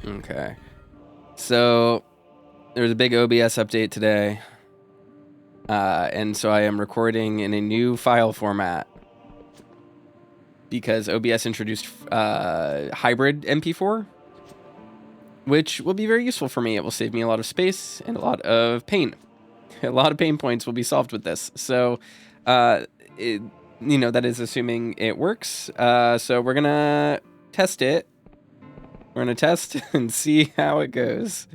Okay. So there was a big OBS update today. And so I am recording in a new file format because OBS introduced hybrid MP4, which will be very useful for me. It will save me a lot of space and a lot of pain. A lot of pain points will be solved with this. So, that is assuming it works. So we're going to test it. We're going to test and see how it goes.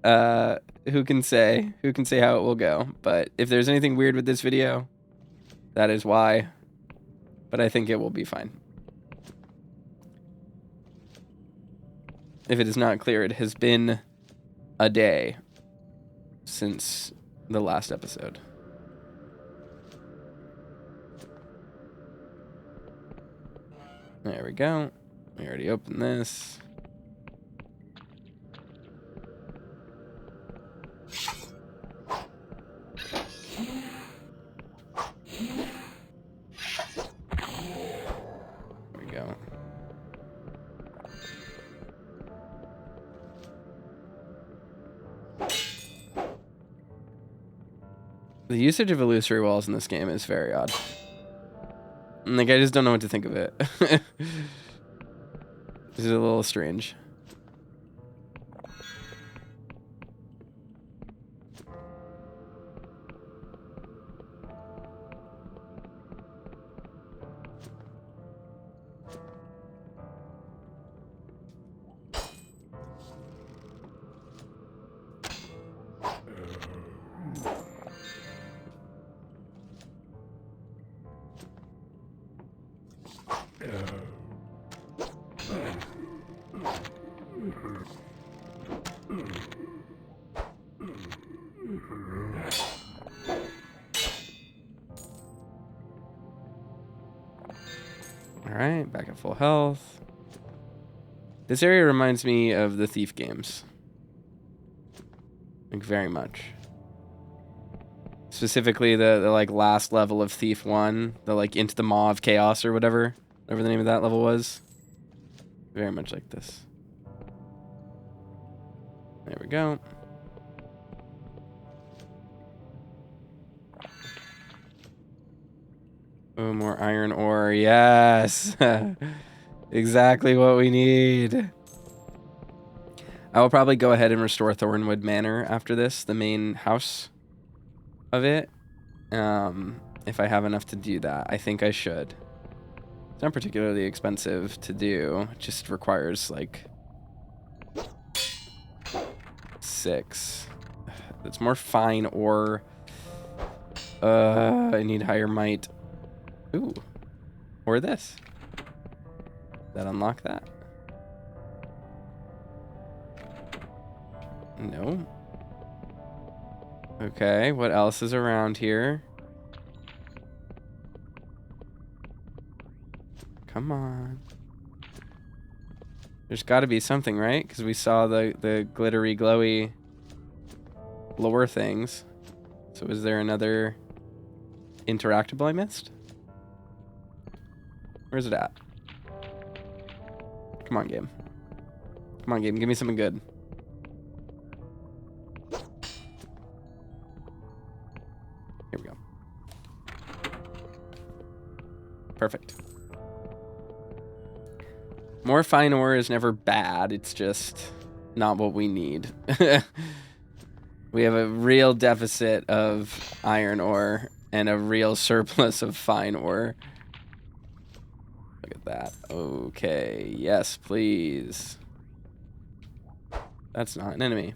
Who can say how it will go? But if there's anything weird with this video, that is why. But I think it will be fine. If it is not clear, it has been a day since the last episode. There we go. We already opened this. There we go. The usage of illusory walls in this game is very odd. Like, I just don't know what to think of it. This is a little strange. Alright, back at full health. This area reminds me of the Thief games. Like, very much. Specifically the like last level of Thief 1, the like Into the Maw of Chaos or whatever the name of that level was. Very much like this. There we go. Oh, more iron ore. Yes. Exactly what we need. I will probably go ahead and restore Thornwood Manor after this, the main house of it. If I have enough to do that. I think I should. It's not particularly expensive to do. It just requires like 6. It's more fine ore. I need higher might. Ooh. Or this. That unlock that? No. Okay, what else is around here? Come on. There's got to be something, right? Because we saw the glittery, glowy lore things. So is there another interactable I missed? Where's it at? Come on, game. Come on, game. Give me something good. Here we go. Perfect. More fine ore is never bad. It's just not what we need. We have a real deficit of iron ore and a real surplus of fine ore. Look at that. Okay. Yes, please. That's not an enemy.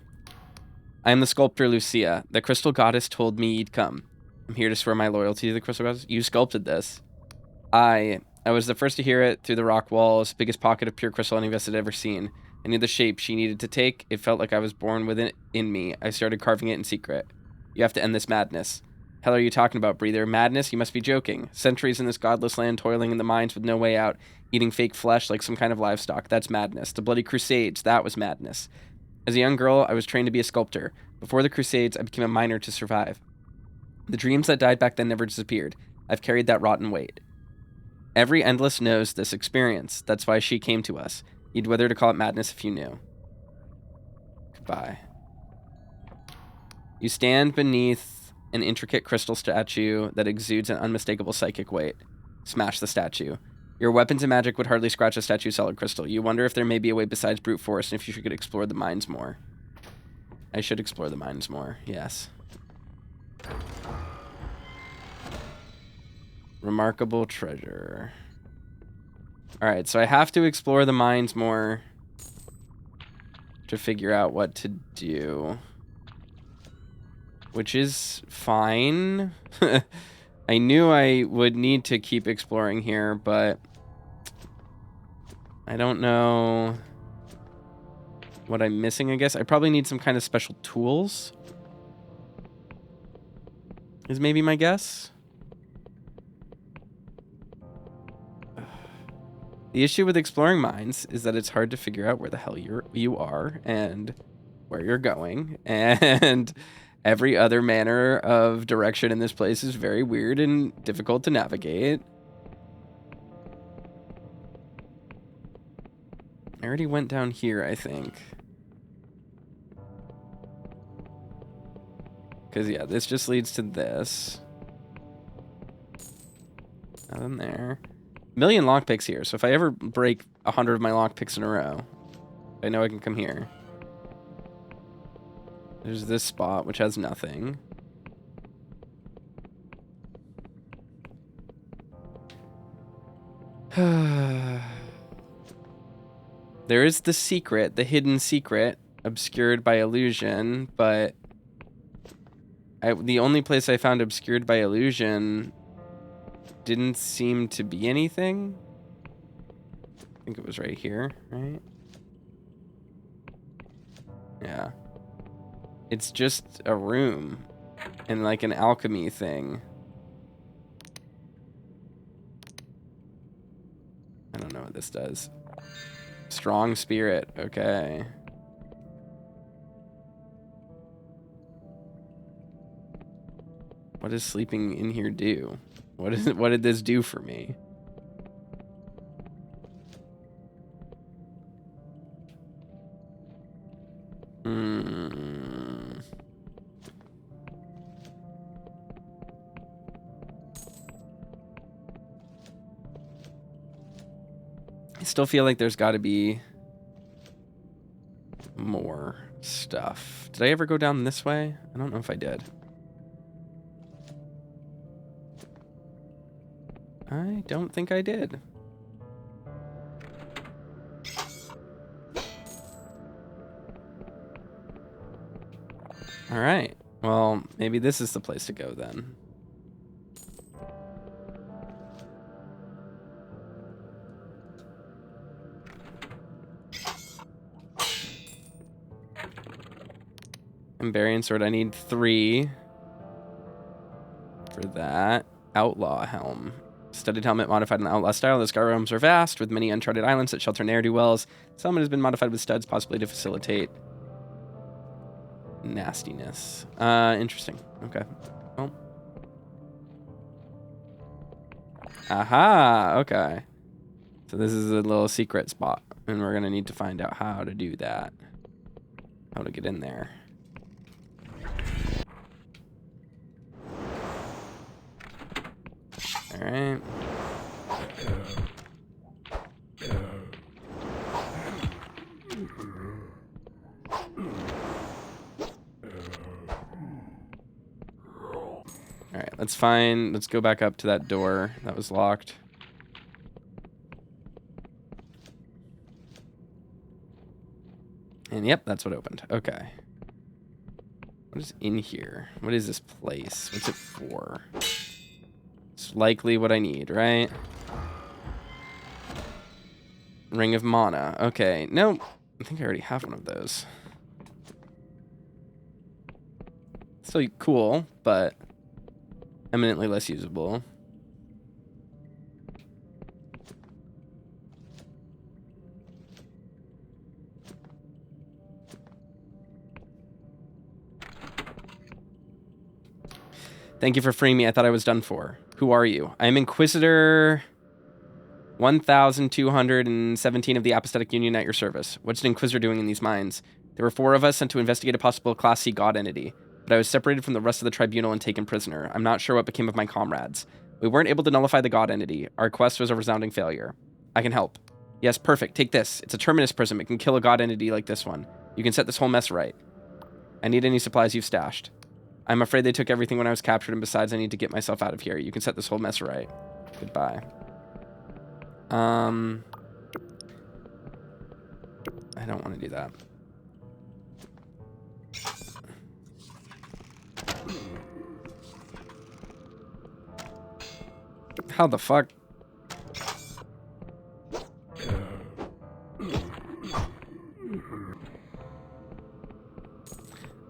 I am the sculptor Lucia. The crystal goddess told me you'd come. I'm here to swear my loyalty to the crystal goddess. You sculpted this. I was the first to hear it through the rock walls, biggest pocket of pure crystal any of us had ever seen. I knew the shape she needed to take. It felt like I was born within in me. I started carving it in secret. You have to end this madness. Hell are you talking about, breather? Madness? You must be joking. Centuries in this godless land, toiling in the mines with no way out, eating fake flesh like some kind of livestock. That's madness. The bloody crusades, that was madness. As a young girl, I was trained to be a sculptor. Before the crusades, I became a miner to survive. The dreams that died back then never disappeared. I've carried that rotten weight. Every Endless knows this experience. That's why she came to us. You'd wither to call it madness if you knew. walk by. You stand beneath an intricate crystal statue that exudes an unmistakable psychic weight. Smash the statue. Your weapons and magic would hardly scratch a statue's solid crystal. You wonder if there may be a way besides brute force and if you should explore the mines more. I should explore the mines more, yes. Remarkable treasure. Alright, so I have to explore the mines more to figure out what to do. Which is fine. I knew I would need to keep exploring here, but I don't know what I'm missing, I guess. I probably need some kind of special tools, is maybe my guess. The issue with exploring mines is that it's hard to figure out where the hell you are and where you're going, and every other manner of direction in this place is very weird and difficult to navigate. I already went down here, I think. Because, yeah, this just leads to this. Nothing there. A million lockpicks here, so if I ever break 100 of my lockpicks in a row, I know I can come here. There's this spot, which has nothing. There is the secret, the hidden secret, obscured by illusion, but the only place I found obscured by illusion didn't seem to be anything. I think it was right here, right? Yeah. It's just a room and like an alchemy thing. I don't know what this does. Strong spirit, okay. What does sleeping in here do? What did this do for me? I still feel like there's got to be more stuff. Did I ever go down this way? I don't know if I did. I don't think I did. All right. Well, maybe this is the place to go then. Emberian sword, I need 3 for that. Outlaw helm. Studded helmet modified in the outlaw style. The sky realms are vast, with many uncharted islands that shelter ne'er-do-wells. This helmet has been modified with studs, possibly to facilitate nastiness. Interesting. Okay. Well. Aha! Okay. So this is a little secret spot, and we're gonna need to find out how to do that. How to get in there. All right. All right, let's go back up to that door that was locked. And yep, that's what opened. Okay. What is in here? What is this place? What's it for? It's likely what I need, right? Ring of Mana. Okay. Nope. I think I already have one of those. Still cool, but eminently less usable. Thank you for freeing me. I thought I was done for. Who are you? I am Inquisitor 1217 of the Apostolic Union at your service. What's an Inquisitor doing in these mines? There were 4 of us sent to investigate a possible Class C god entity, but I was separated from the rest of the tribunal and taken prisoner. I'm not sure what became of my comrades. We weren't able to nullify the god entity. Our quest was a resounding failure. I can help. Yes, perfect. Take this. It's a terminus prism. It can kill a god entity like this one. You can set this whole mess right. I need any supplies you've stashed. I'm afraid they took everything when I was captured, and besides, I need to get myself out of here. You can set this whole mess right. Goodbye. I don't want to do that. How the fuck?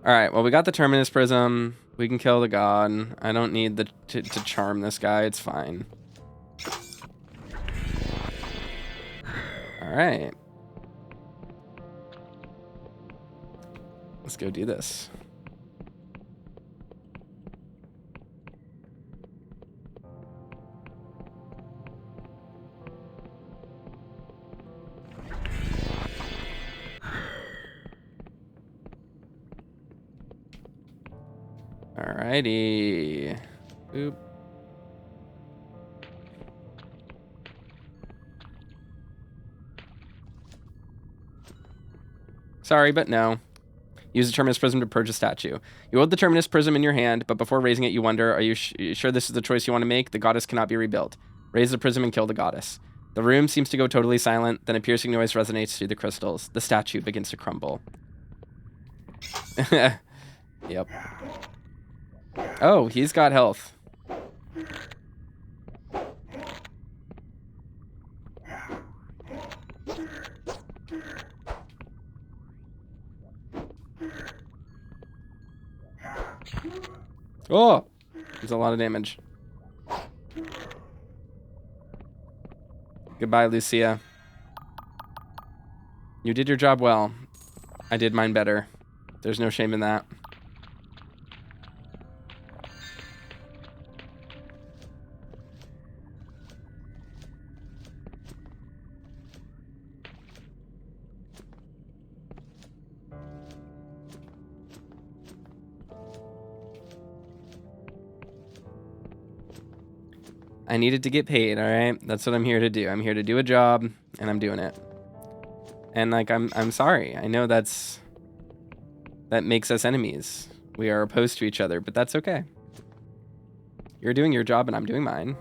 Alright, well, we got the Terminus Prism. We can kill the god. I don't need to charm this guy. It's fine. Alright. Let's go do this. Alrighty. Oop. Sorry, but no. Use the Terminus Prism to purge a statue. You hold the Terminus Prism in your hand, but before raising it, you wonder, are you sure this is the choice you want to make? The goddess cannot be rebuilt. Raise the prism and kill the goddess. The room seems to go totally silent, then a piercing noise resonates through the crystals. The statue begins to crumble. Yep. Oh, he's got health. Oh, there's a lot of damage. Goodbye, Lucia. You did your job well. I did mine better. There's no shame in that. I needed to get paid, all right? That's what I'm here to do. I'm here to do a job, and I'm doing it. And, like, I'm sorry. I know that makes us enemies. We are opposed to each other, but that's okay. You're doing your job, and I'm doing mine.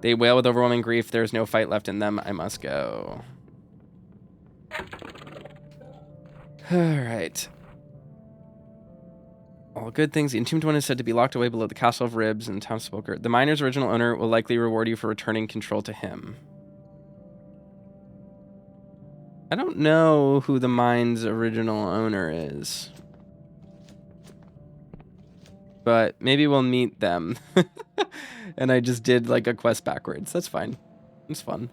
They wail with overwhelming grief. There's no fight left in them. I must go. Alright. All good things. The entombed one is said to be locked away below the Castle of Ribs in the town of Spoker. The miner's original owner will likely reward you for returning control to him. I don't know who the mine's original owner is. But maybe we'll meet them. And I just did like a quest backwards. That's fine. It's fun.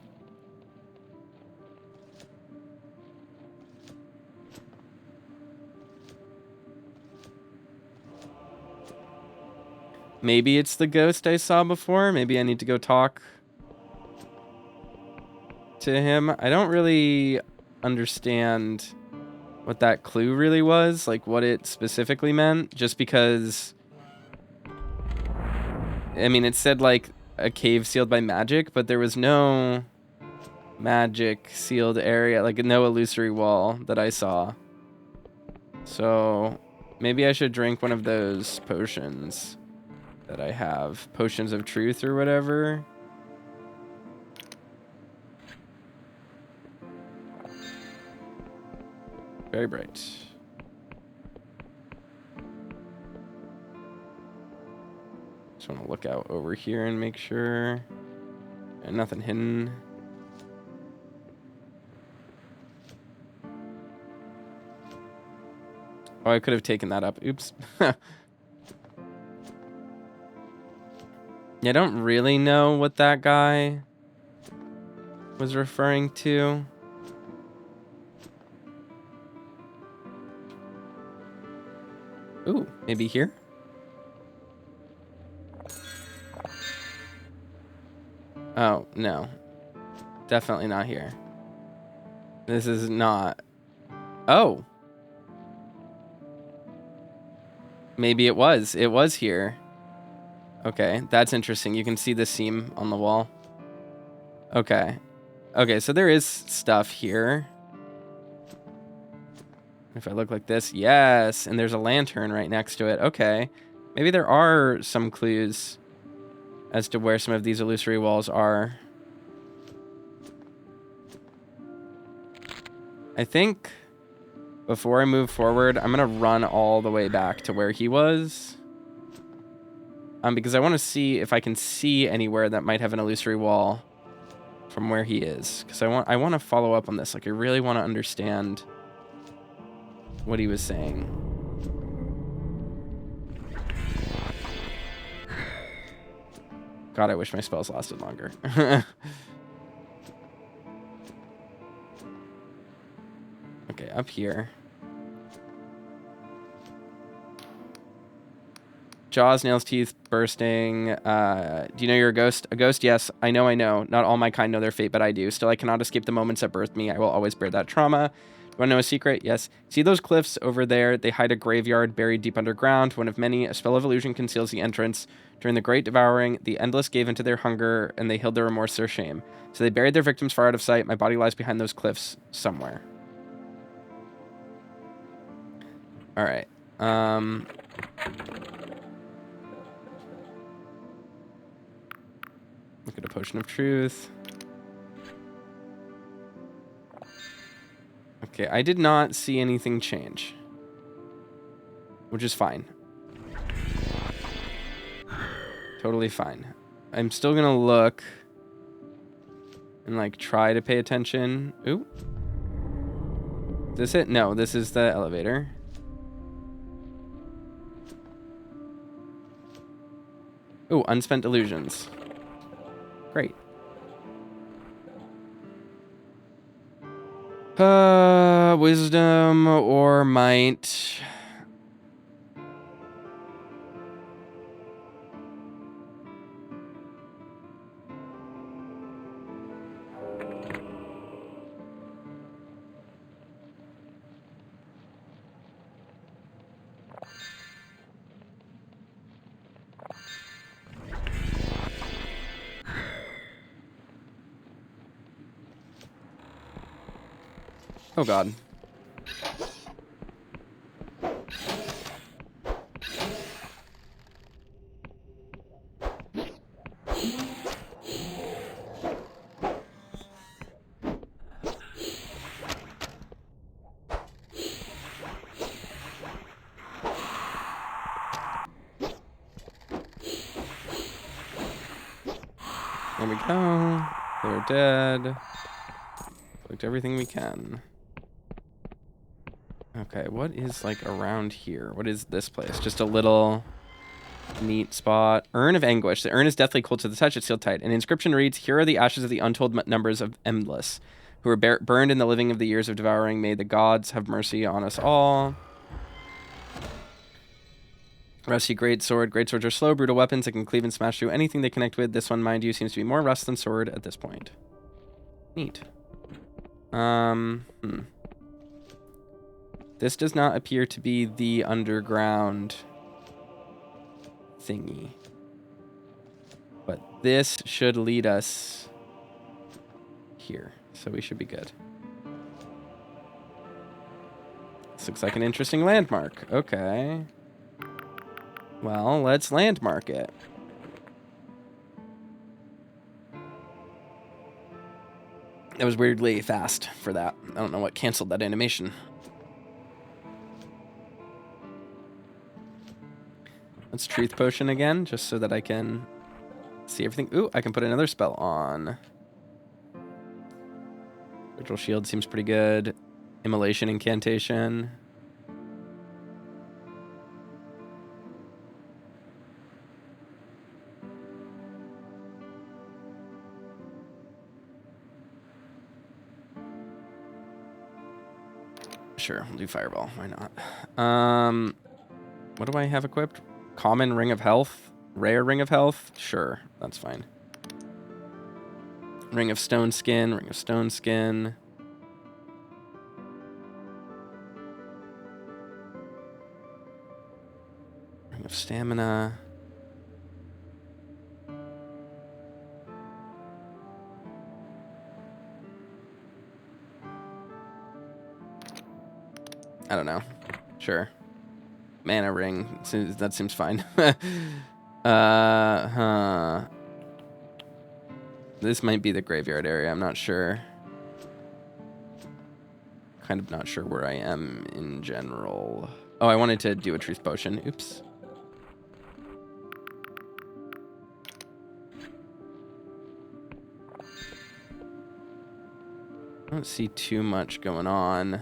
Maybe it's the ghost I saw before. Maybe I need to go talk to him. I don't really understand what that clue really was, like what it specifically meant, just because, I mean, it said like a cave sealed by magic, but there was no magic sealed area, like no illusory wall that I saw. So maybe I should drink one of those potions that I have, potions of truth or whatever. Very bright. Just want to look out over here and make sure. And nothing hidden. Oh, I could have taken that up. Oops. Yeah, I don't really know what that guy was referring to. Ooh, maybe here? Oh, no. Definitely not here. This is not... Oh! Maybe it was. It was here. Okay, that's interesting. You can see the seam on the wall. Okay. Okay, so there is stuff here. If I look like this, yes, and there's a lantern right next to it. Okay, maybe there are some clues as to where some of these illusory walls are. I think before I move forward, I'm gonna run all the way back to where he was. Because I want to see if I can see anywhere that might have an illusory wall from where he is. Because I want to follow up on this. Like, I really want to understand what he was saying. God, I wish my spells lasted longer. Okay, up here. Jaws, nails, teeth, bursting. Do you know you're a ghost? A ghost, yes. I know. Not all my kind know their fate, but I do. Still, I cannot escape the moments that birthed me. I will always bear that trauma. Do I know a secret? Yes. See those cliffs over there? They hide a graveyard buried deep underground. One of many. A spell of illusion conceals the entrance. During the Great Devouring, the Endless gave into their hunger, and they healed their remorse, their shame. So they buried their victims far out of sight. My body lies behind those cliffs somewhere. All right. Look at a potion of truth. Okay, I did not see anything change, which is fine. Totally fine. I'm still gonna look and like try to pay attention. Ooh. Is this it? No, this is the elevator. Ooh, unspent delusions. Great. Wisdom or might. Oh God. There we go. They're dead. Collect everything we can. Okay, what is like around here? What is this place? Just a little neat spot. Urn of Anguish. The urn is deathly cold to the touch. It's sealed tight. An inscription reads, "Here are the ashes of the untold numbers of Endless, who were burned in the living of the years of devouring. May the gods have mercy on us all." Rusty greatsword. Greatswords are slow, brutal weapons that can cleave and smash through anything they connect with. This one, mind you, seems to be more rust than sword at this point. Neat. This does not appear to be the underground thingy. But this should lead us here. So we should be good. This looks like an interesting landmark. Okay. Well, let's landmark it. That was weirdly fast for that. I don't know what canceled that animation. Let's Truth Potion again, just so that I can see everything. Ooh, I can put another spell on. Virtual Shield seems pretty good. Immolation Incantation. Sure, we'll do Fireball. Why not? What do I have equipped? Common Ring of Health? Rare Ring of Health? Sure, that's fine. Ring of Stone Skin, Ring of Stone Skin. Ring of Stamina. I don't know. Sure. Mana Ring. That seems fine. This might be the graveyard area. I'm not sure. Kind of not sure where I am in general. Oh, I wanted to do a Truth Potion. Oops. I don't see too much going on.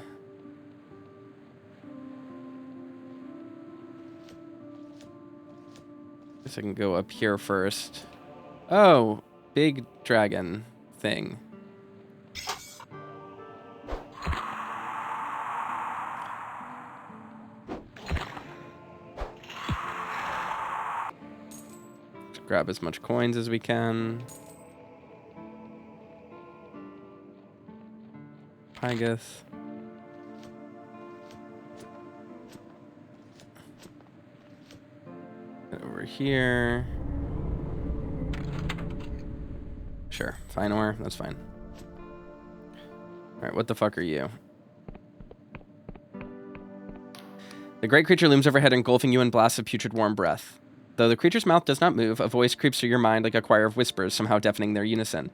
Guess I can go up here first. Oh, big dragon thing. Let's grab as much coins as we can. Pygus. Over here. Sure, fine ore, that's fine. Alright, what the fuck are you? The great creature looms overhead, engulfing you in blasts of putrid warm breath. Though the creature's mouth does not move, a voice creeps through your mind like a choir of whispers, somehow deafening their unison.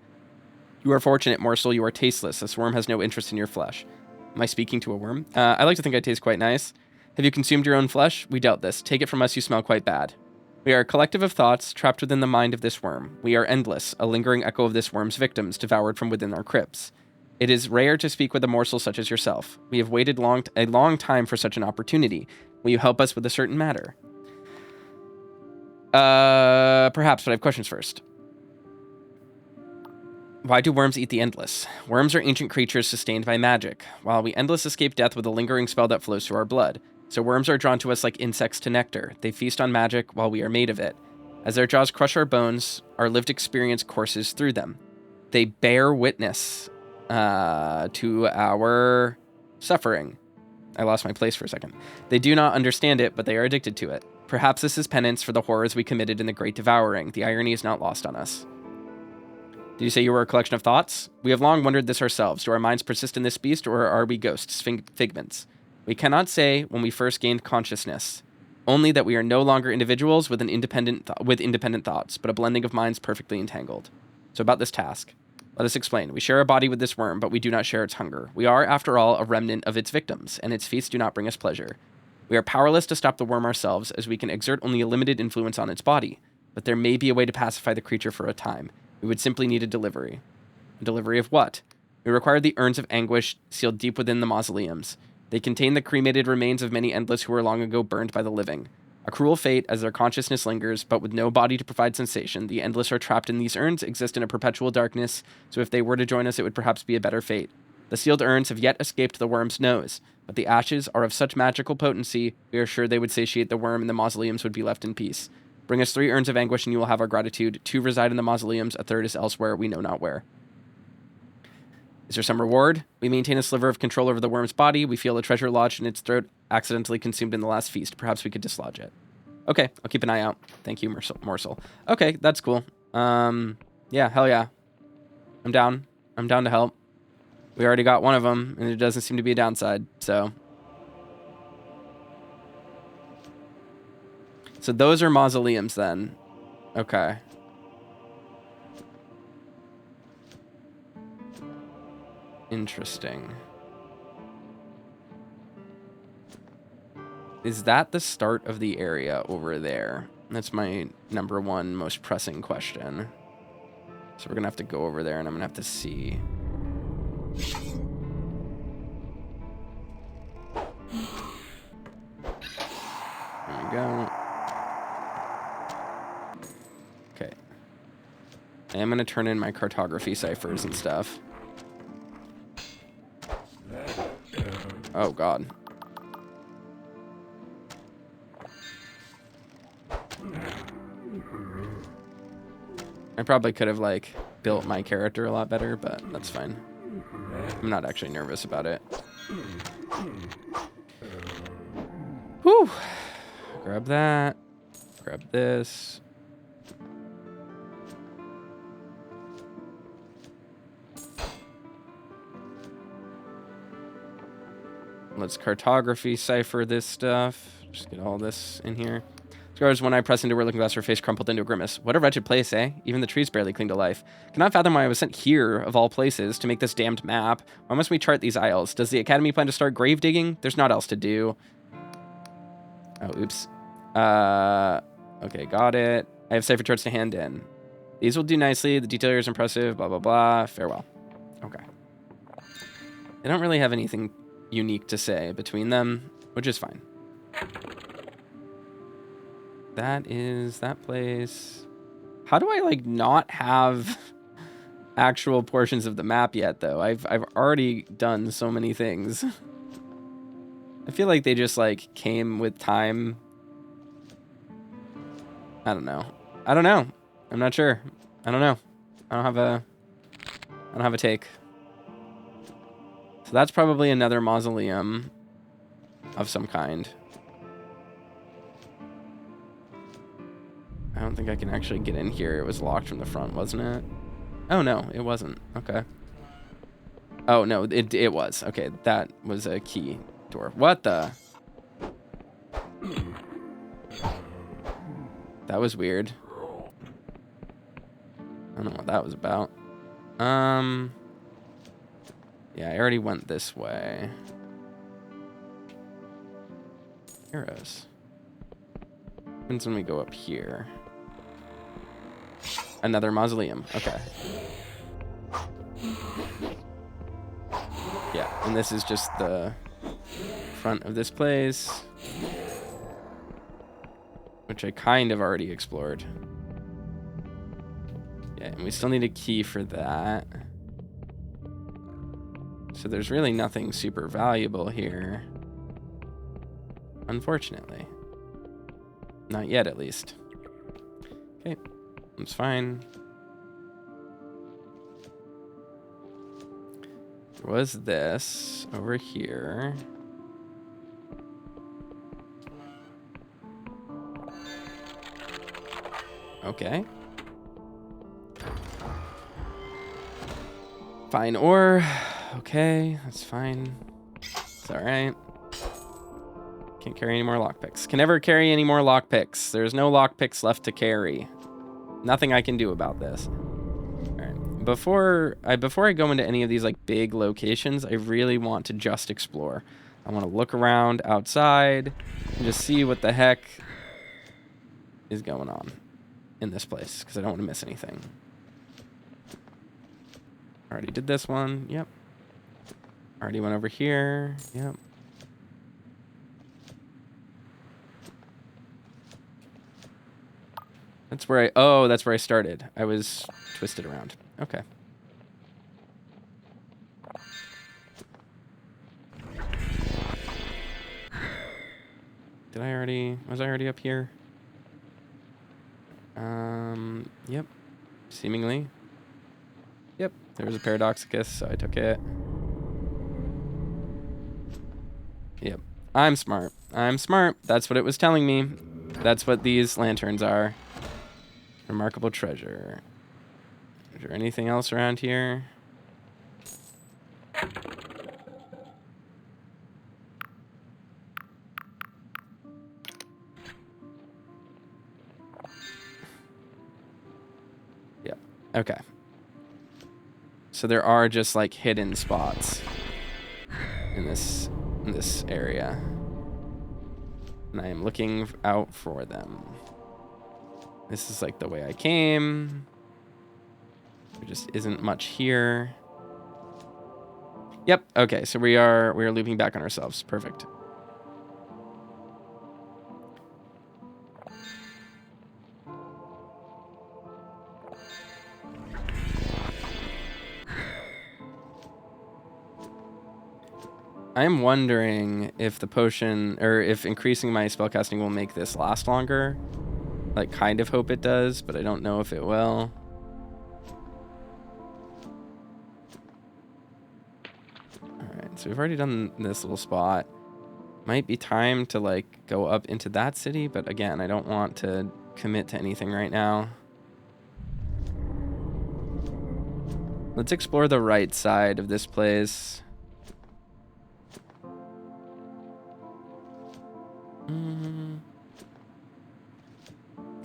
You are fortunate, morsel, you are tasteless. This worm has no interest in your flesh. Am I speaking to a worm? I like to think I taste quite nice. Have you consumed your own flesh? We doubt this. Take it from us, you smell quite bad. We are a collective of thoughts trapped within the mind of this worm. We are endless, a lingering echo of this worm's victims, devoured from within our crypts. It is rare to speak with a morsel such as yourself. We have waited a long time for such an opportunity. Will you help us with a certain matter? Perhaps, but I have questions first. Why do worms eat the endless? Worms are ancient creatures sustained by magic, while we endless escape death with a lingering spell that flows through our blood. So worms are drawn to us like insects to nectar. They feast on magic while we are made of it. As their jaws crush our bones, our lived experience courses through them. They bear witness to our suffering. I lost my place for a second. They do not understand it, but they are addicted to it. Perhaps this is penance for the horrors we committed in the Great Devouring. The irony is not lost on us. Did you say you were a collection of thoughts? We have long wondered this ourselves. Do our minds persist in this beast, or are we ghosts, figments? We cannot say when we first gained consciousness, only that we are no longer individuals with independent thoughts, but a blending of minds perfectly entangled. So about this task, let us explain. We share a body with this worm, but we do not share its hunger. We are, after all, a remnant of its victims, and its feasts do not bring us pleasure. We are powerless to stop the worm ourselves, as we can exert only a limited influence on its body, but there may be a way to pacify the creature for a time. We would simply need a delivery. A delivery of what? We require the urns of anguish sealed deep within the mausoleums. They contain the cremated remains of many endless who were long ago burned by the living. A cruel fate as their consciousness lingers, but with no body to provide sensation. The endless are trapped in these urns, exist in a perpetual darkness, so if they were to join us, it would perhaps be a better fate. The sealed urns have yet escaped the worm's nose, but the ashes are of such magical potency, we are sure they would satiate the worm and the mausoleums would be left in peace. Bring us 3 urns of anguish and you will have our gratitude. 2 reside in the mausoleums, a 3rd is elsewhere, we know not where. Is there some reward? We maintain a sliver of control over the worm's body. We feel a treasure lodged in its throat, accidentally consumed in the last feast. Perhaps we could dislodge it. Okay, I'll keep an eye out. Thank you, Morsel. Okay, that's cool. Yeah, hell yeah. I'm down. I'm down to help. We already got one of them, and it doesn't seem to be a downside, so. So those are mausoleums then. Okay. Interesting. Is that the start of the area over there? That's my #1 most pressing question. So we're gonna have to go over there and I'm gonna have to see. There we go. Okay. I am gonna turn in my cartography ciphers and stuff. Oh, God. I probably could have, like, built my character a lot better, but that's fine. I'm not actually nervous about it. Whew. Grab that. Grab this. Let's cartography cipher this stuff. Just get all this in here. Scars, when I press into where looking glass, her face crumpled into a grimace. What a wretched place, eh? Even the trees barely cling to life. Cannot fathom why I was sent here, of all places, to make this damned map. Why must we chart these isles? Does the Academy plan to start grave digging? There's naught else to do. Oh, oops. Okay, got it. I have cipher charts to hand in. These will do nicely. The detail here is impressive. Blah, blah, blah. Farewell. Okay. They don't really have anything unique to say between them, which is fine. That is that place. How do I, like, not have actual portions of the map yet, though? I've already done so many things. I feel like they just, like, came with time. I don't know. I'm not sure. I don't know. I don't have a take. So that's probably another mausoleum of some kind. I don't think I can actually get in here. It was locked from the front, wasn't it? Oh, no, it wasn't. Okay. Oh, no, it was. Okay, that was a key door. What the? That was weird. I don't know what that was about. Yeah, I already went this way. Arrows. What happens when we go up here? Another mausoleum. Okay. Yeah, and this is just the front of this place, which I kind of already explored. Yeah, and we still need a key for that. So there's really nothing super valuable here. Unfortunately. Not yet, at least. Okay, that's fine. There was this over here. Okay. Fine ore. Okay, that's fine. It's alright. Can't carry any more lockpicks. Can never carry any more lockpicks. There's no lockpicks left to carry. Nothing I can do about this. Alright. Before I go into any of these, like, big locations, I really want to just explore. I want to look around outside and just see what the heck is going on in this place, because I don't want to miss anything. Already did this one. Yep. Already went over here. Yep. That's where that's where I started. I was twisted around. Okay. Was I already up here? Yep. Seemingly. Yep, there was a Paradoxicus, so I took it. Yep, I'm smart. I'm smart. That's what it was telling me. That's what these lanterns are. Remarkable treasure. Is there anything else around here? Yep, okay. So there are just, like, hidden spots in this area, and I am looking out for them. This is, like, the way I came. There just isn't much here. Yep. Okay. So we are looping back on ourselves. Perfect. I am wondering if the potion, or if increasing my spellcasting will make this last longer. Like, kind of hope it does, but I don't know if it will. So we've already done this little spot. Might be time to like go up into that city, but again, I don't want to commit to anything right now. Let's explore the right side of this place.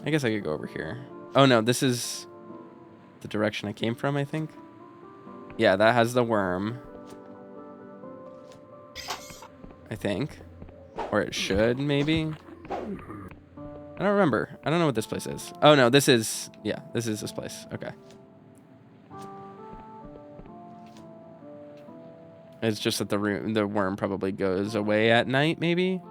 I guess I could go over here. Oh no, this is the direction I came from, I think. Yeah, that has the worm. I think. Or it should, maybe. I don't remember. I don't know what this place is. Oh no, this is... Yeah, this is this place. Okay. It's just that the worm probably goes away at night, maybe?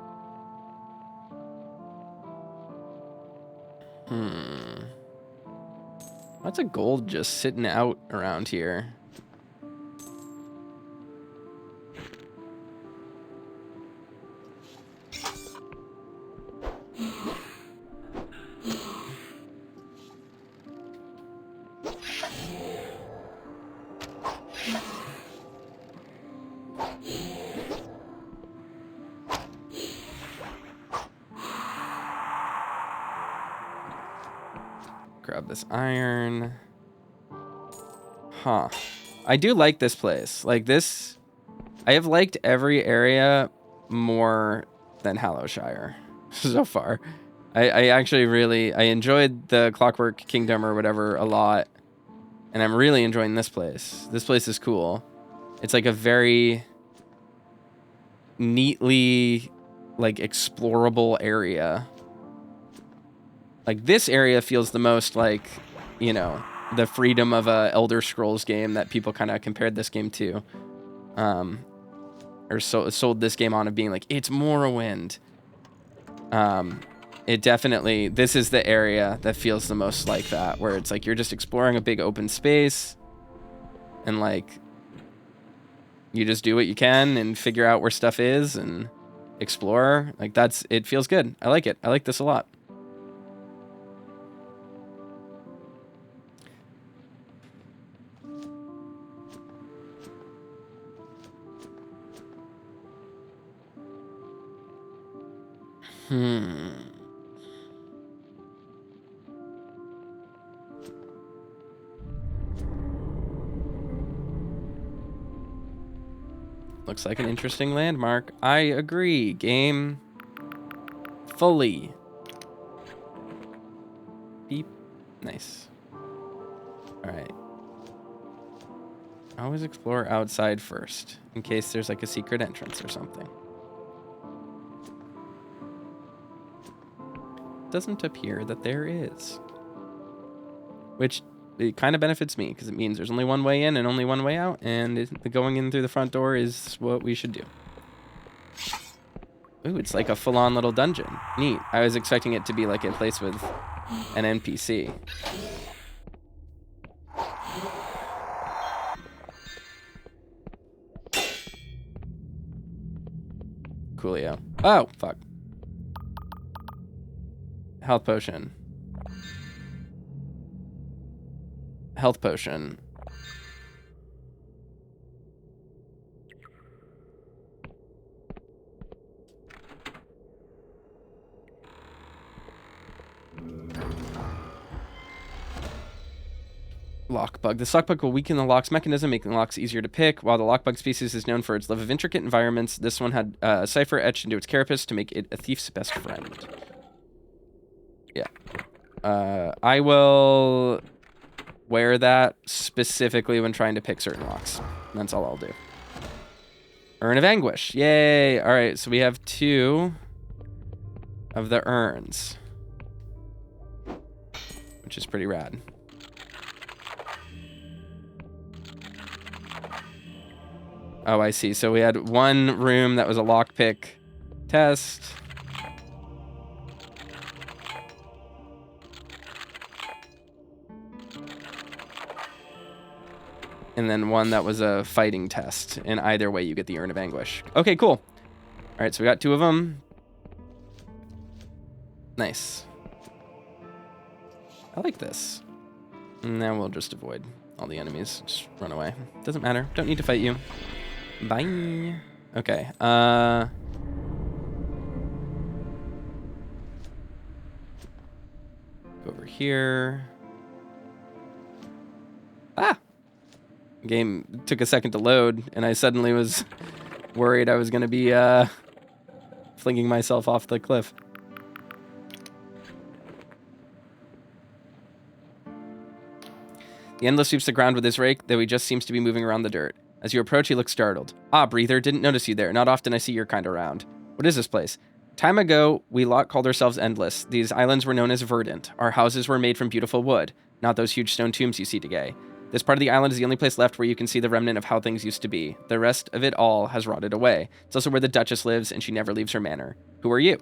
Lots of gold just sitting out around here. Grab this iron. Huh. I do like this place. Like this, I have liked every area more than Hallowshire so far. I actually really, I enjoyed the Clockwork Kingdom or whatever a lot. And I'm really enjoying this place. This place is cool. It's like a very neatly like explorable area. Like this area feels the most like, you know, the freedom of a Elder Scrolls game that people kind of compared this game to. Or sold this game on of being like, it's Morrowind. It definitely, this is the area that feels the most like that, where it's like you're just exploring a big open space and like you just do what you can and figure out where stuff is and explore. Like that's, it feels good. I like it. I like this a lot. Looks like an interesting landmark. I agree, game. Fully. Beep. Nice. Alright. Always explore outside first, in case there's like a secret entrance or something. Doesn't appear that there is. Which... it kind of benefits me, because it means there's only one way in and only one way out, and going in through the front door is what we should do. Ooh, it's like a full-on little dungeon. Neat. I was expecting it to be like a place with an NPC. Coolio. Oh, fuck. Health potion. Health potion. Lockbug. The lockbug will weaken the lock's mechanism, making the locks easier to pick. While the lockbug species is known for its love of intricate environments, this one had a cipher etched into its carapace to make it a thief's best friend. Yeah. I will wear that specifically when trying to pick certain locks. That's all I'll do. Urn of Anguish. Yay! Alright, so we have 2 of the urns. Which is pretty rad. Oh, I see. So we had one room that was a lockpick test. And then one that was a fighting test. And either way, you get the Urn of Anguish. Okay, cool. All right, so we got 2 of them. Nice. I like this. And now we'll just avoid all the enemies. Just run away. Doesn't matter. Don't need to fight you. Bye. Okay. Over here. Ah! Game took a second to load, and I suddenly was worried I was going to be flinging myself off the cliff. The Endless sweeps the ground with his rake, though he just seems to be moving around the dirt. As you approach, he looks startled. Ah, Breather, didn't notice you there. Not often I see your kind around. What is this place? Time ago, we lot called ourselves Endless. These islands were known as verdant. Our houses were made from beautiful wood, not those huge stone tombs you see today. This part of the island is the only place left where you can see the remnant of how things used to be. The rest of it all has rotted away. It's also where the Duchess lives, and she never leaves her manor. Who are you?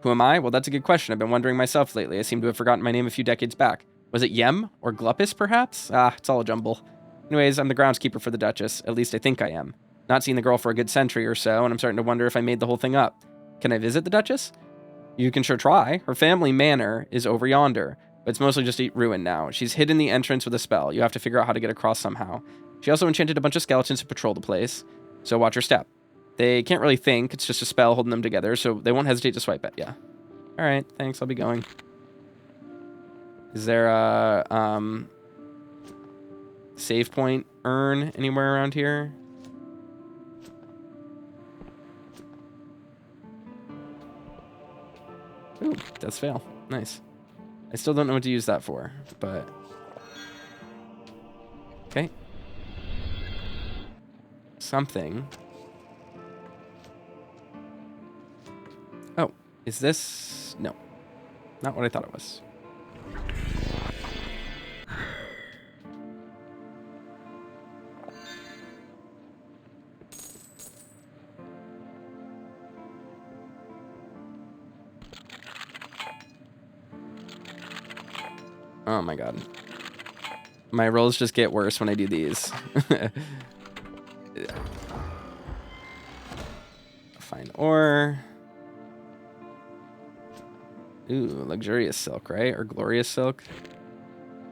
Who am I? Well, that's a good question. I've been wondering myself lately. I seem to have forgotten my name a few decades back. Was it Yem? Or Gluppus, perhaps? Ah, it's all a jumble. Anyways, I'm the groundskeeper for the Duchess. At least I think I am. Not seen the girl for a good century or so, and I'm starting to wonder if I made the whole thing up. Can I visit the Duchess? You can sure try. Her family manor is over yonder, but it's mostly just a ruin now. She's hidden the entrance with a spell. You have to figure out how to get across somehow. She also enchanted a bunch of skeletons to patrol the place, so watch your step. They can't really think. It's just a spell holding them together, so they won't hesitate to swipe at you. All right, thanks. I'll be going. Is there a save point urn anywhere around here? Ooh, that's fail. Nice. I still don't know what to use that for, but... Okay. Something. Oh, is this... No. Not what I thought it was. Oh my god. My rolls just get worse when I do these. Fine ore. Ooh, luxurious silk, right? Or glorious silk.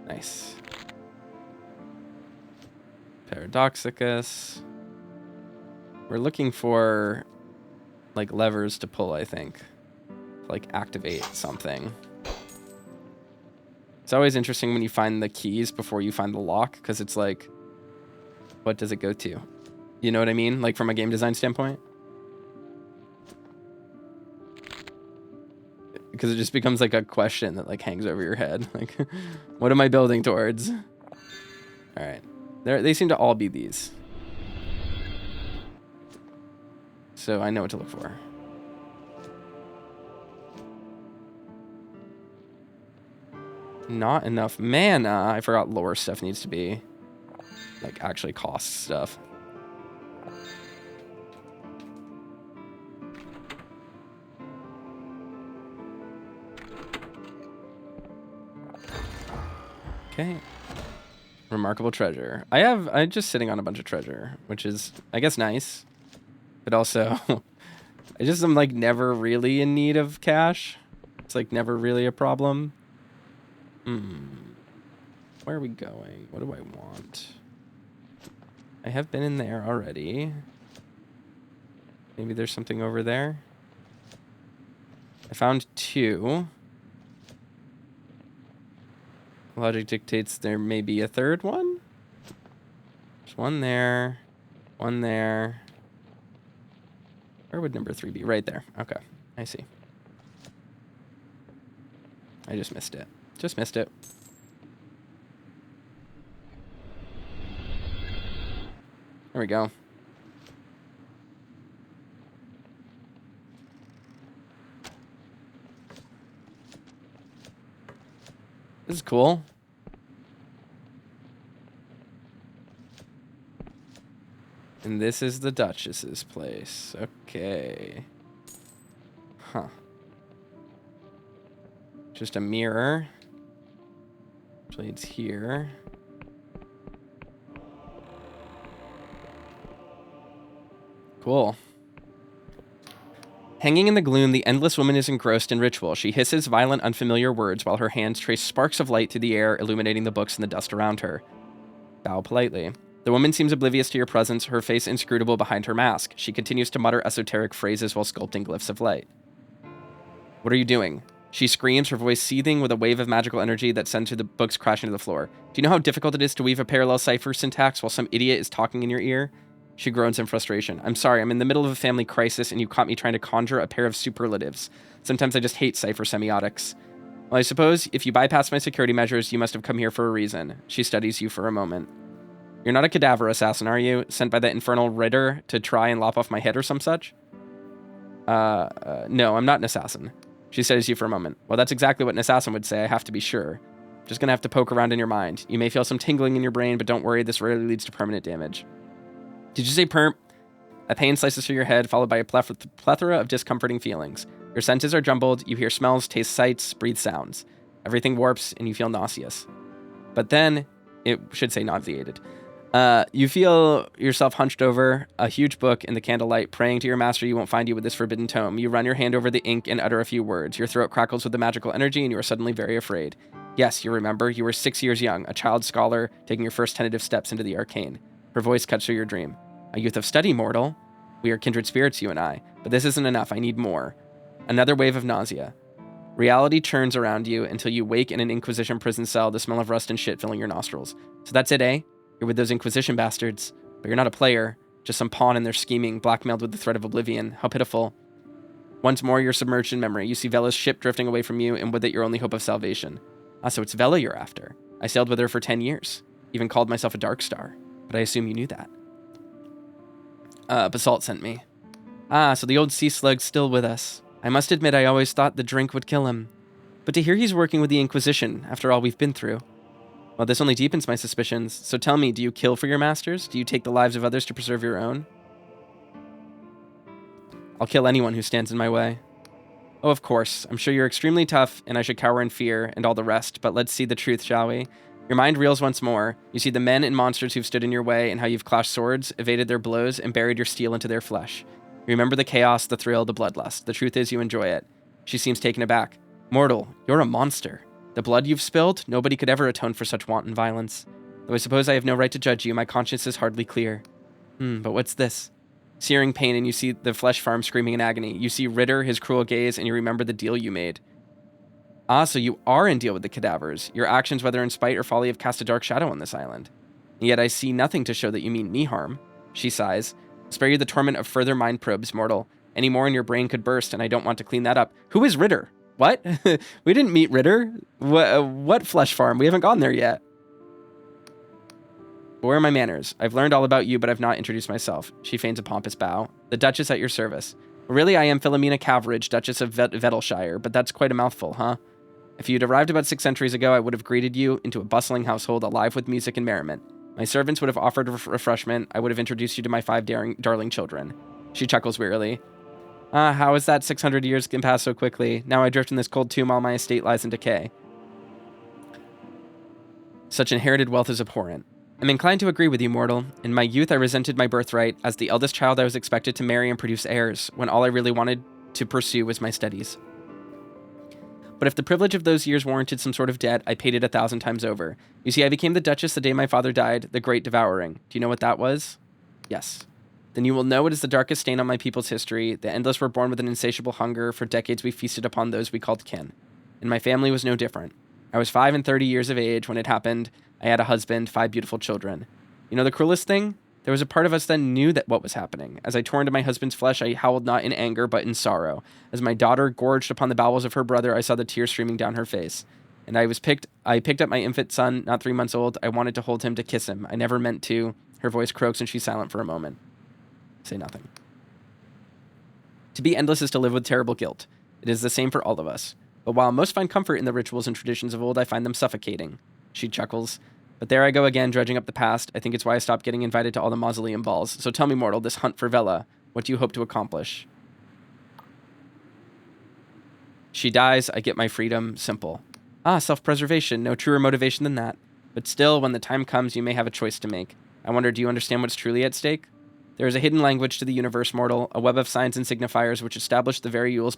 Nice. Paradoxicus. We're looking for like levers to pull, I think. Like activate something. It's always interesting when you find the keys before you find the lock, because it's like, what does it go to? You know what I mean? Like from a game design standpoint? Because it just becomes like a question that like hangs over your head. Like, what am I building towards? All right. They seem to all be these. So I know what to look for. Not enough mana. I forgot lore stuff needs to be like actually cost stuff. Okay. Remarkable treasure. I'm just sitting on a bunch of treasure, which is I guess nice. But also I just am like never really in need of cash. It's like never really a problem. Where are we going? What do I want? I have been in there already. Maybe there's something over there. I found 2. Logic dictates there may be a third one. There's one there. One there. Where would number 3 be? Right there. Okay. I see. I just missed it. Just missed it. There we go. This is cool. And this is the Duchess's place. Okay. Huh. Just a mirror. Actually, it's here. Cool. Hanging in the gloom, the endless woman is engrossed in ritual. She hisses violent, unfamiliar words while her hands trace sparks of light through the air, illuminating the books and the dust around her. Bow politely. The woman seems oblivious to your presence, her face inscrutable behind her mask. She continues to mutter esoteric phrases while sculpting glyphs of light. What are you doing? She screams, her voice seething with a wave of magical energy that sends the books crashing to the floor. Do you know how difficult it is to weave a parallel cipher syntax while some idiot is talking in your ear? She groans in frustration. I'm sorry, I'm in the middle of a family crisis and you caught me trying to conjure a pair of superlatives. Sometimes I just hate cipher semiotics. Well, I suppose if you bypass my security measures, you must have come here for a reason. She studies you for a moment. You're not a cadaver assassin, are you? Sent by that infernal Ritter to try and lop off my head or some such? No, I'm not an assassin. She studies you for a moment. Well, that's exactly what an assassin would say, I have to be sure. Just gonna have to poke around in your mind. You may feel some tingling in your brain, but don't worry, this rarely leads to permanent damage. Did you say perp? A pain slices through your head, followed by a plethora of discomforting feelings. Your senses are jumbled, you hear smells, taste sights, breathe sounds. Everything warps, and you feel nauseous. But then, it should say nauseated. You feel yourself hunched over a huge book in the candlelight, praying to your master you won't find you with this forbidden tome. You run your hand over the ink and utter a few words. Your throat crackles with the magical energy, and you are suddenly very afraid. Yes, you remember, you were 6 years young, a child scholar, taking your first tentative steps into the arcane. Her voice cuts through your dream. A youth of study, mortal. We are kindred spirits, you and I. But this isn't enough, I need more. Another wave of nausea. Reality churns around you until you wake in an Inquisition prison cell, the smell of rust and shit filling your nostrils. So that's it, eh? You're with those Inquisition bastards, but you're not a player, just some pawn in their scheming, blackmailed with the threat of oblivion. How pitiful. Once more, you're submerged in memory. You see Vela's ship drifting away from you, and with it, your only hope of salvation. Ah, so it's Vela you're after. I sailed with her for 10 years. Even called myself a Dark Star. But I assume you knew that. Basalt sent me. Ah, so the old sea slug's still with us. I must admit I always thought the drink would kill him. But to hear he's working with the Inquisition, after all we've been through. Well, this only deepens my suspicions. So tell me, do you kill for your masters? Do you take the lives of others to preserve your own? I'll kill anyone who stands in my way. Oh, of course. I'm sure you're extremely tough, and I should cower in fear, and all the rest, but let's see the truth, shall we? Your mind reels once more. You see the men and monsters who've stood in your way, and how you've clashed swords, evaded their blows, and buried your steel into their flesh. You remember the chaos, the thrill, the bloodlust. The truth is you enjoy it. She seems taken aback. Mortal, you're a monster. The blood you've spilled, nobody could ever atone for such wanton violence. Though I suppose I have no right to judge you, my conscience is hardly clear. But what's this? Searing pain, and you see the flesh farm screaming in agony. You see Ritter, his cruel gaze, and you remember the deal you made. Ah, so you are in deal with the cadavers. Your actions, whether in spite or folly, have cast a dark shadow on this island. And yet I see nothing to show that you mean me harm. She sighs. Spare you the torment of further mind probes, mortal. Any more and your brain could burst, and I don't want to clean that up. Who is Ritter? What? We didn't meet Ritter. What flesh farm? We haven't gone there yet. But where are my manners? I've learned all about you, but I've not introduced myself. She feigns a pompous bow. The Duchess at your service. Really, I am Philomena Caveridge, Duchess of Vedelshire, but that's quite a mouthful, huh? If you'd arrived about 6 centuries ago, I would have greeted you into a bustling household alive with music and merriment. My servants would have offered refreshment. I would have introduced you to my 5 darling children. She chuckles wearily. Ah, how is that 600 years can pass so quickly? Now I drift in this cold tomb while my estate lies in decay. Such inherited wealth is abhorrent. I'm inclined to agree with you, mortal. In my youth, I resented my birthright. As the eldest child, I was expected to marry and produce heirs, when all I really wanted to pursue was my studies. But if the privilege of those years warranted some sort of debt, I paid it 1,000 times over. You see, I became the Duchess the day my father died, the Great Devouring. Do you know what that was? Yes. Then you will know it is the darkest stain on my people's history. The endless were born with an insatiable hunger. For decades we feasted upon those we called kin. And my family was no different. I was 5 and 30 years of age when it happened. I had a husband, 5 beautiful children. You know the cruelest thing? There was a part of us that knew that what was happening. As I tore into my husband's flesh, I howled not in anger, but in sorrow. As my daughter gorged upon the bowels of her brother, I saw the tears streaming down her face. And I picked up my infant son, not 3 months old. I wanted to hold him, to kiss him. I never meant to. Her voice croaks and she's silent for a moment. Say nothing. To be endless is to live with terrible guilt. It is the same for all of us. But while most find comfort in the rituals and traditions of old, I find them suffocating. She chuckles. But there I go again, dredging up the past. I think it's why I stopped getting invited to all the mausoleum balls. So tell me, mortal, this hunt for Vela, what do you hope to accomplish? She dies, I get my freedom. Simple. Ah, self-preservation. No truer motivation than that. But still, when the time comes, you may have a choice to make. I wonder, do you understand what's truly at stake? There is a hidden language to the universe, mortal, a web of signs and signifiers which establish the very rules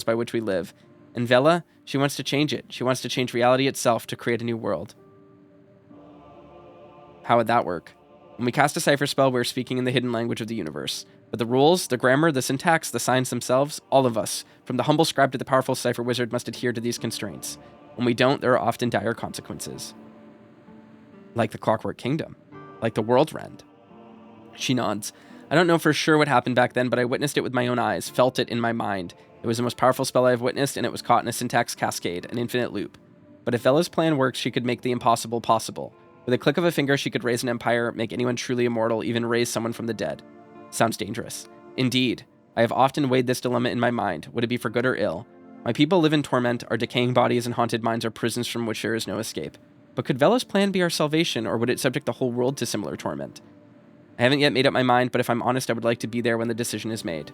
by which we live. And Vela, she wants to change it. She wants to change reality itself to create a new world. How would that work? When we cast a cipher spell, we're speaking in the hidden language of the universe. But the rules, the grammar, the syntax, the signs themselves, all of us, from the humble scribe to the powerful cipher wizard, must adhere to these constraints. When we don't, there are often dire consequences. Like the Clockwork Kingdom. Like the World Rend. She nods. I don't know for sure what happened back then, but I witnessed it with my own eyes, felt it in my mind. It was the most powerful spell I have witnessed, and it was caught in a syntax cascade, an infinite loop. But if Vela's plan works, she could make the impossible possible. With a click of a finger, she could raise an empire, make anyone truly immortal, even raise someone from the dead. Sounds dangerous. Indeed. I have often weighed this dilemma in my mind. Would it be for good or ill? My people live in torment, our decaying bodies and haunted minds are prisons from which there is no escape. But could Vela's plan be our salvation, or would it subject the whole world to similar torment? I haven't yet made up my mind, but if I'm honest, I would like to be there when the decision is made.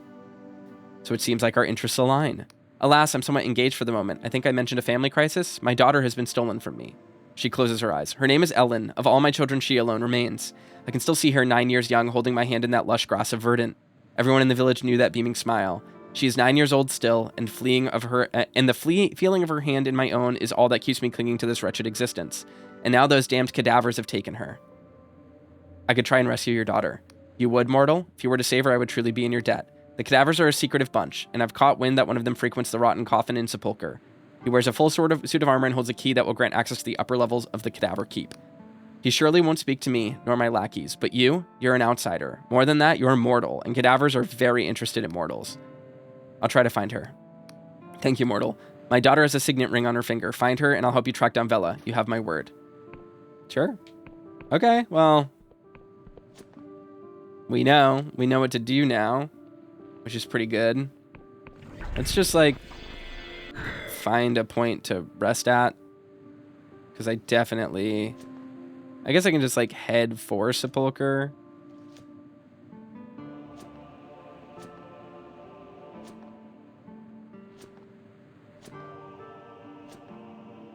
So it seems like our interests align. Alas, I'm somewhat engaged for the moment. I think I mentioned a family crisis. My daughter has been stolen from me. She closes her eyes. Her name is Ellen. Of all my children, she alone remains. I can still see her 9 years young, holding my hand in that lush grass of verdant. Everyone in the village knew that beaming smile. She is 9 years old still, and feeling of her hand in my own is all that keeps me clinging to this wretched existence. And now those damned cadavers have taken her. I could try and rescue your daughter. You would, mortal? If you were to save her, I would truly be in your debt. The cadavers are a secretive bunch, and I've caught wind that one of them frequents the rotten coffin in Sepulchre. He wears a full suit of armor and holds a key that will grant access to the upper levels of the cadaver keep. He surely won't speak to me, nor my lackeys, but you're an outsider. More than that, you're mortal, and cadavers are very interested in mortals. I'll try to find her. Thank you, mortal. My daughter has a signet ring on her finger. Find her, and I'll help you track down Vela. You have my word. Sure. Okay, well... We know what to do now, which is pretty good. Let's just, like, find a point to rest at. Because I guess I can just, like, head for Sepulchre.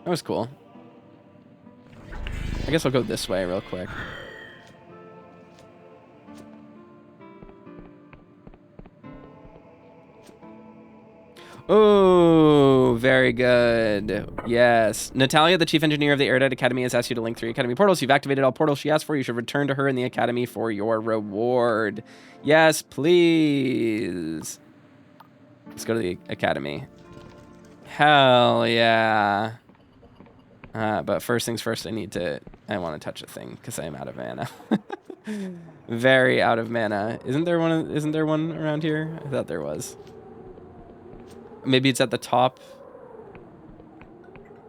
That was cool. I guess I'll go this way real quick. Oh, very good. Yes. Natalia, the chief engineer of the Erudite Academy, has asked you to link 3 academy portals. You've activated all portals she asked for. You should return to her in the academy for your reward. Yes, please. Let's go to the academy. Hell yeah. But first things first, I want to touch a thing because I am out of mana. Very out of mana. Isn't there one around here? I thought there was. Maybe it's at the top.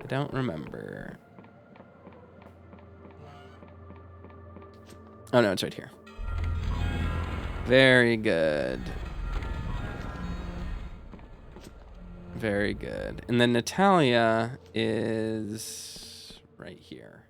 I don't remember. Oh no, it's right here. Very good. Very good. And then Natalia is right here.